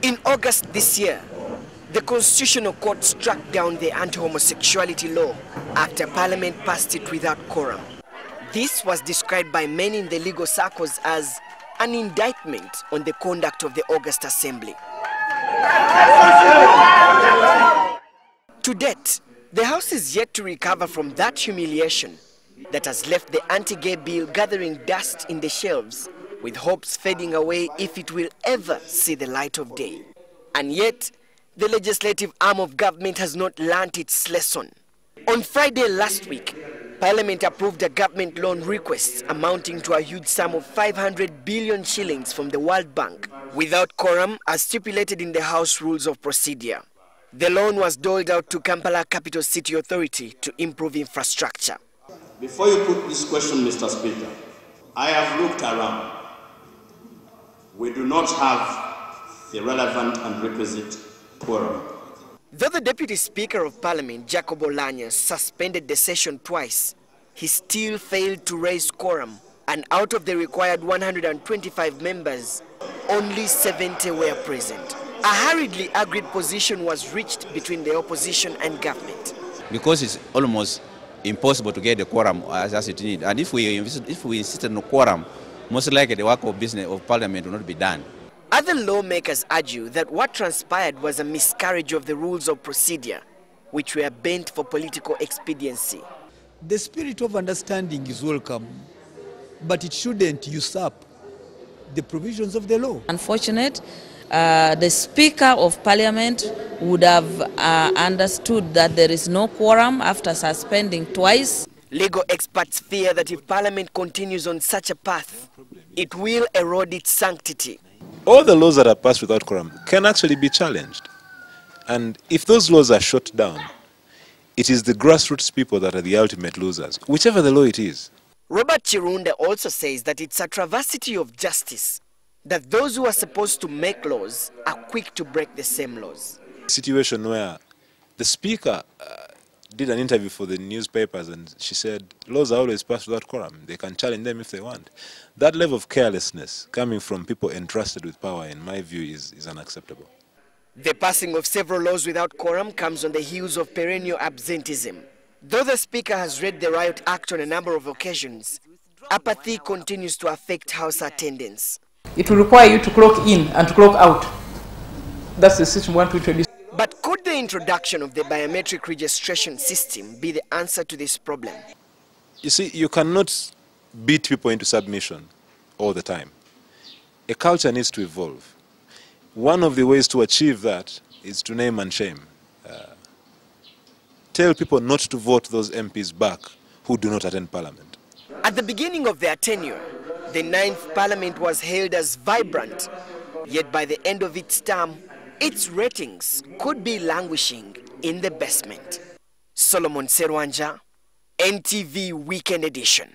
In August this year, the Constitutional Court struck down the anti-homosexuality law after Parliament passed it without quorum. This was described by many in the legal circles as an indictment on the conduct of the August Assembly. To date, the House is yet to recover from that humiliation that has left the anti-gay bill gathering dust in the shelves, with hopes fading away if it will ever see the light of day. And yet, the legislative arm of government has not learnt its lesson. On Friday last week, Parliament approved a government loan request amounting to a huge sum of 500 billion shillings from the World Bank, without quorum as stipulated in the House Rules of Procedure. The loan was doled out to Kampala Capital City Authority to improve infrastructure. Before you put this question, Mr. Speaker, I have looked around. We do not have the relevant and requisite quorum. Though the Deputy Speaker of Parliament, Jacob Olanya, suspended the session twice, he still failed to raise quorum, and out of the required 125 members, only 70 were present. A hurriedly agreed position was reached between the opposition and government. Because it's almost impossible to get the quorum as it needs, and if we insist on a quorum, most likely the work of business of Parliament will not be done. Other lawmakers argue that what transpired was a miscarriage of the rules of procedure, which were bent for political expediency. The spirit of understanding is welcome, but it shouldn't usurp the provisions of the law. Unfortunate, the Speaker of Parliament would have understood that there is no quorum after suspending twice. Legal experts fear that if Parliament continues on such a path, it will erode its sanctity. All the laws that are passed without quorum can actually be challenged. And if those laws are shut down, it is the grassroots people that are the ultimate losers, whichever the law it is. Robert Chirunda also says that it's a travesty of justice that those who are supposed to make laws are quick to break the same laws. A situation where the Speaker did an interview for the newspapers and she said laws are always passed without quorum. They can challenge them if they want. That level of carelessness coming from people entrusted with power, in my view, is unacceptable. The passing of several laws without quorum comes on the heels of perennial absenteeism. Though the Speaker has read the Riot Act on a number of occasions, apathy continues to affect House attendance. It will require you to clock in and to clock out. That's the system we want to introduce. But could the introduction of the biometric registration system be the answer to this problem? You see, you cannot beat people into submission all the time. A culture needs to evolve. One of the ways to achieve that is to name and shame. Tell people not to vote those MPs back who do not attend Parliament. At the beginning of their tenure, the 9th Parliament was hailed as vibrant, yet by the end of its term, its ratings could be languishing in the basement. Solomon Serwanja, NTV Weekend Edition.